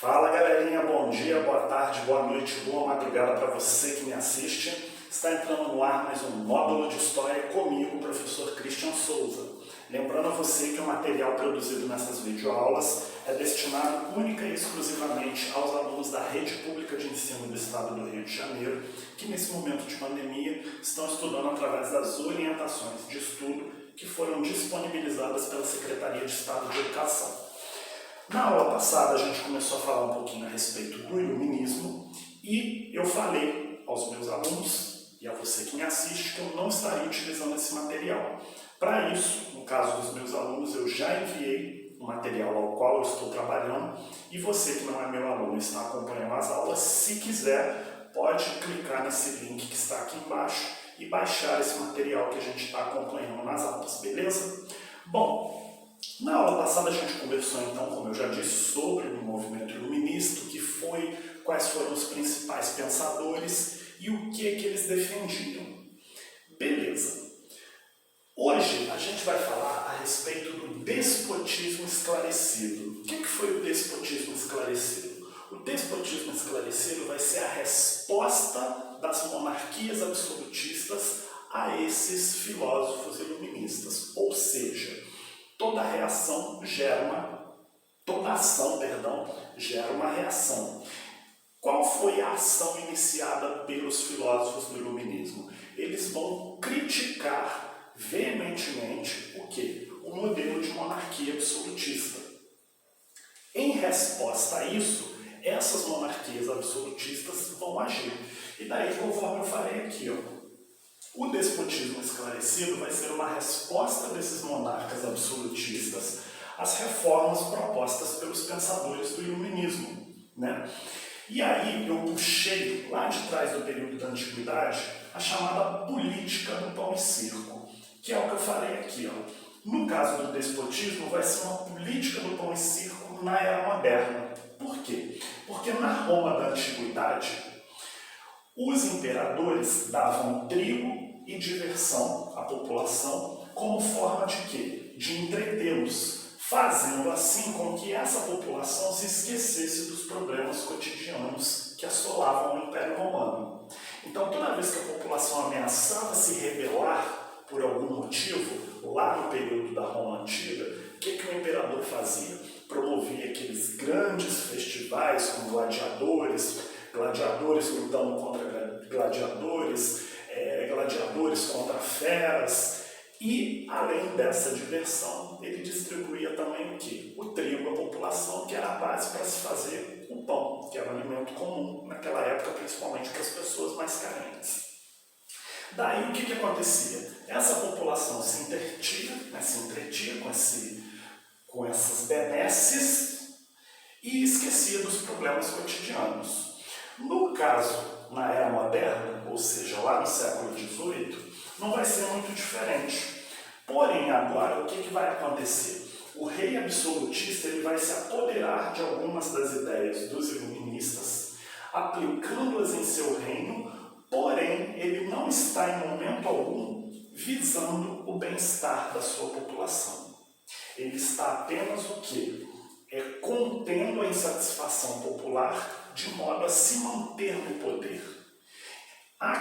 Fala galerinha, bom dia, boa tarde, boa noite, boa madrugada para você que me assiste. Está entrando no ar mais um módulo de História comigo, professor Christian Souza. Lembrando a você que o material produzido nessas videoaulas é destinado única e exclusivamente aos alunos da Rede Pública de Ensino do Estado do Rio de Janeiro, que nesse momento de pandemia estão estudando através das orientações de estudo que foram disponibilizadas pela Secretaria de Estado de Educação. Na aula passada a gente começou a falar um pouquinho a respeito do iluminismo e eu falei aos meus alunos e a você que me assiste que eu não estaria utilizando esse material. Para isso, no caso dos meus alunos, eu já enviei o material ao qual eu estou trabalhando e você que não é meu aluno e está acompanhando as aulas, se quiser, pode clicar nesse link que está aqui embaixo e baixar esse material que a gente está acompanhando nas aulas, beleza? Bom, na aula passada a gente conversou então, como eu já disse, sobre o movimento iluminista, o que foi, quais foram os principais pensadores e o que eles defendiam. Beleza. Hoje a gente vai falar a respeito do despotismo esclarecido. O que foi o despotismo esclarecido? O despotismo esclarecido vai ser a resposta das monarquias absolutistas a esses filósofos iluministas, ou seja, toda ação gera uma reação. Qual foi a ação iniciada pelos filósofos do iluminismo? Eles vão criticar veementemente o quê? O modelo de monarquia absolutista. Em resposta a isso, essas monarquias absolutistas vão agir. E daí, conforme eu falei aqui, o despotismo esclarecido vai ser uma resposta desses monarcas absolutistas às reformas propostas pelos pensadores do iluminismo, né? E aí eu puxei lá de trás do período da antiguidade a chamada política do pão e circo, que é o que eu falei aqui. No caso do despotismo vai ser uma política do pão e circo na era moderna. Por quê? Porque na Roma da antiguidade os imperadores davam trigo e diversão à população como forma de quê? De entretê-los, fazendo assim com que essa população se esquecesse dos problemas cotidianos que assolavam o Império Romano. Então, toda vez que a população ameaçava se rebelar por algum motivo, lá no período da Roma Antiga, o que o imperador fazia? Promovia aqueles grandes festivais com gladiadores lutando contra gladiadores, gladiadores contra feras, e além dessa diversão, ele distribuía também o quê? O trigo à população, que era a base para se fazer o pão, que era um alimento comum naquela época, principalmente para as pessoas mais carentes. Daí o que acontecia? Essa população se entretia com essas benesses e esquecia dos problemas cotidianos. No caso, na era moderna, ou seja, lá no século XVIII, não vai ser muito diferente. Porém, agora, o que vai acontecer? O rei absolutista ele vai se apoderar de algumas das ideias dos iluministas, aplicando-as em seu reino, porém, ele não está em momento algum visando o bem-estar da sua população. Ele está apenas o quê? Contendo a insatisfação popular de modo a se manter no poder.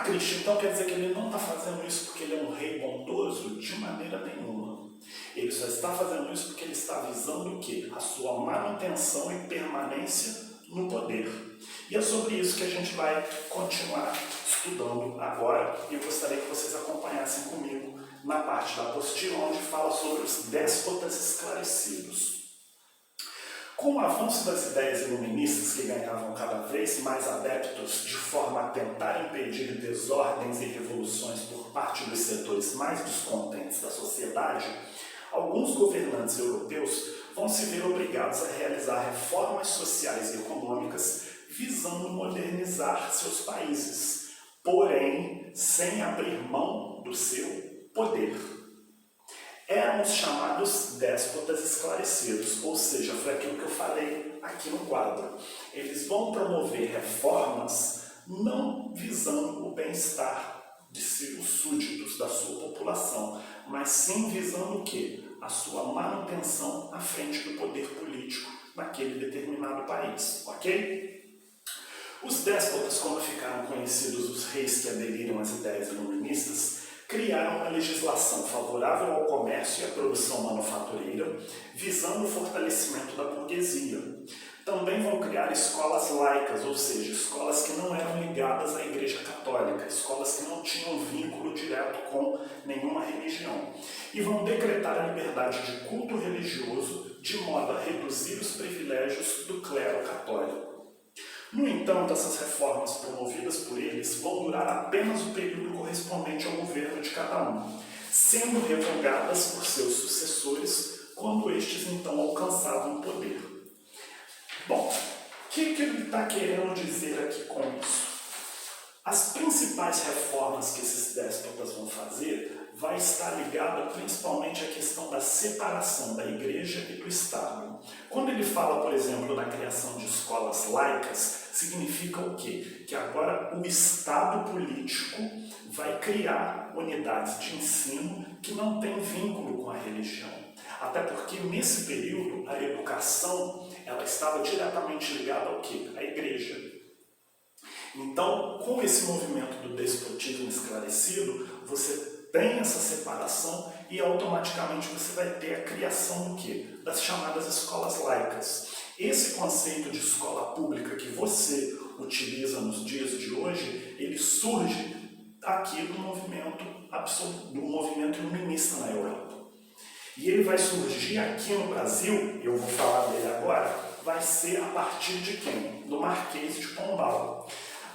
Cristo, então quer dizer que ele não está fazendo isso porque ele é um rei bondoso? De maneira nenhuma. Ele só está fazendo isso porque ele está visando o quê? A sua manutenção e permanência no poder. E é sobre isso que a gente vai continuar estudando agora. E eu gostaria que vocês acompanhassem comigo na parte da apostila, onde fala sobre os déspotas esclarecidos. Com o avanço das ideias iluministas que ganhavam cada vez mais adeptos de forma a tentar impedir desordens e revoluções por parte dos setores mais descontentes da sociedade, alguns governantes europeus vão se ver obrigados a realizar reformas sociais e econômicas visando modernizar seus países, porém sem abrir mão do seu poder. Eram os chamados déspotas esclarecidos, ou seja, foi aquilo que eu falei aqui no quadro. Eles vão promover reformas não visando o bem-estar de seus súditos, da sua população, mas sim visando o quê? A sua manutenção à frente do poder político naquele determinado país, ok? Os déspotas, como ficaram conhecidos os reis que aderiram às ideias iluministas, criaram uma legislação favorável ao comércio e à produção manufatureira, visando o fortalecimento da burguesia. Também vão criar escolas laicas, ou seja, escolas que não eram ligadas à Igreja Católica, escolas que não tinham vínculo direto com nenhuma religião. E vão decretar a liberdade de culto religioso, de modo a reduzir os privilégios do clero católico. No entanto, essas reformas promovidas por eles vão durar apenas o período correspondente ao governo de cada um, sendo revogadas por seus sucessores quando estes então alcançavam o poder. Bom, o que ele está querendo dizer aqui com isso? As principais reformas que esses déspotas vão fazer vai estar ligada principalmente à questão da separação da igreja e do Estado. Quando ele fala, por exemplo, na criação de escolas laicas, significa o quê? Que agora o Estado político vai criar unidades de ensino que não têm vínculo com a religião. Até porque nesse período a educação ela estava diretamente ligada ao quê? À igreja. Então, com esse movimento do despotismo esclarecido, você tem essa separação e automaticamente você vai ter a criação do quê? Das chamadas escolas laicas. Esse conceito de escola pública que você utiliza nos dias de hoje, ele surge aqui do movimento iluminista na Europa. E ele vai surgir aqui no Brasil, eu vou falar dele agora, vai ser a partir de quem? Do Marquês de Pombal.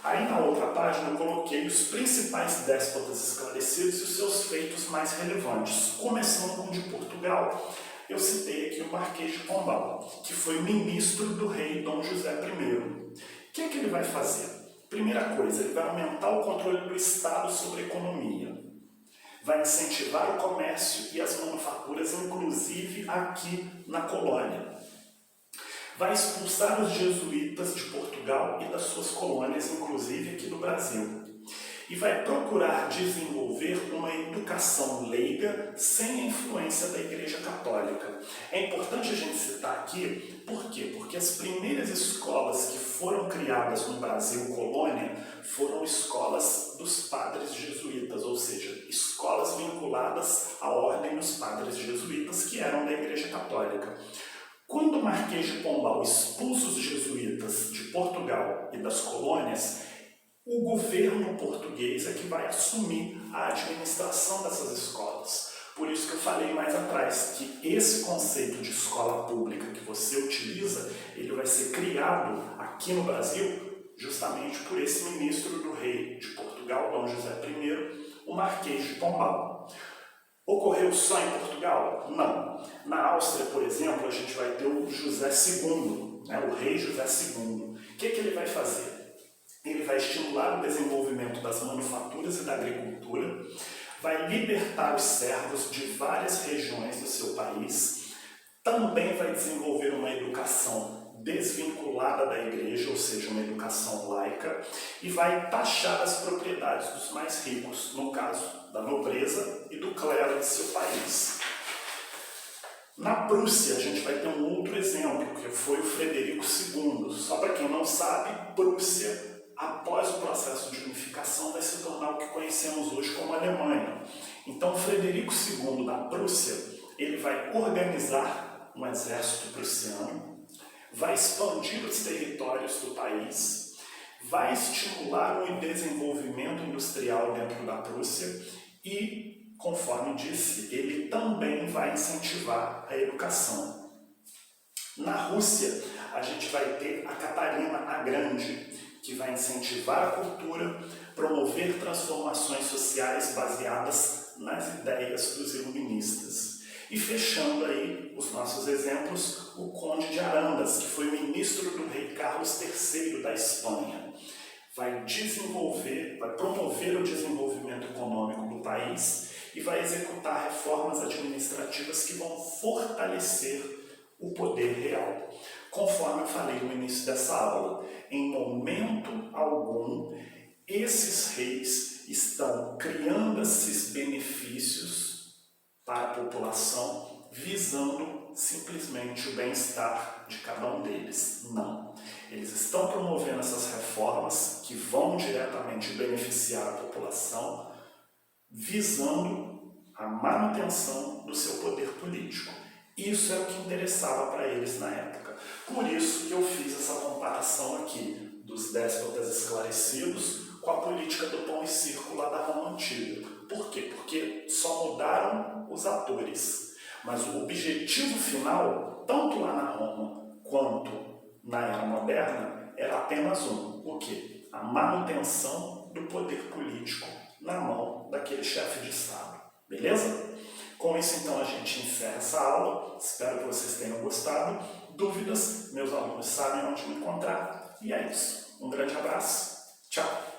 Aí na outra página eu coloquei os principais déspotas esclarecidos e os seus feitos mais relevantes. Começando com o de Portugal, eu citei aqui o Marquês de Pombal, que foi ministro do rei Dom José I. O que ele vai fazer? Primeira coisa, ele vai aumentar o controle do Estado sobre a economia. Vai incentivar o comércio e as manufaturas, inclusive aqui na colônia. Vai expulsar os jesuítas de Portugal e das suas colônias, inclusive aqui do Brasil. E vai procurar desenvolver uma educação leiga sem a influência da Igreja Católica. É importante a gente citar aqui, por quê? Porque as primeiras escolas que foram criadas no Brasil colônia foram escolas dos padres jesuítas, ou seja, escolas vinculadas à ordem dos padres jesuítas que eram da Igreja Católica. Quando o Marquês de Pombal expulsa os jesuítas de Portugal e das colônias, o governo português é que vai assumir a administração dessas escolas. Por isso que eu falei mais atrás, que esse conceito de escola pública que você utiliza, ele vai ser criado aqui no Brasil justamente por esse ministro do rei de Portugal, Dom José I, o Marquês de Pombal. Ocorreu só em Portugal? Não. Na Áustria, por exemplo, a gente vai ter o José II, o rei José II. O que ele vai fazer? Ele vai estimular o desenvolvimento das manufaturas e da agricultura, vai libertar os servos de várias regiões do seu país, também vai desenvolver uma educação desvinculada da igreja, ou seja, uma educação laica, e vai taxar as propriedades dos mais ricos, no caso da nobreza e do clero de seu país. Na Prússia, a gente vai ter um outro exemplo, que foi o Frederico II. Só para quem não sabe, Prússia, após o processo de unificação, vai se tornar o que conhecemos hoje como Alemanha. Então, Frederico II da Prússia, ele vai organizar um exército prussiano, vai expandir os territórios do país, vai estimular o desenvolvimento industrial dentro da Prússia e, conforme disse, ele também vai incentivar a educação. Na Rússia, a gente vai ter a Catarina a Grande, que vai incentivar a cultura, promover transformações sociais baseadas nas ideias dos iluministas. E fechando aí os nossos exemplos, o Conde de Arandas, que foi ministro do rei Carlos III da Espanha. Vai promover o desenvolvimento econômico do país e vai executar reformas administrativas que vão fortalecer o poder real. Conforme eu falei no início dessa aula, em momento algum, esses reis estão criando esses benefícios para a população, visando simplesmente o bem-estar de cada um deles. Não. Eles estão promovendo essas reformas que vão diretamente beneficiar a população, visando a manutenção do seu poder político. Isso é o que interessava para eles na época. Por isso que eu fiz essa comparação aqui dos déspotas esclarecidos com a política do pão e circo lá da Roma Antiga. Por quê? Porque só mudaram os atores. Mas o objetivo final, tanto lá na Roma quanto na Era Moderna, era apenas um. O quê? A manutenção do poder político na mão daquele chefe de Estado. Beleza? Com isso, então, a gente encerra essa aula. Espero que vocês tenham gostado. Dúvidas, meus alunos sabem onde me encontrar. E é isso. Um grande abraço. Tchau.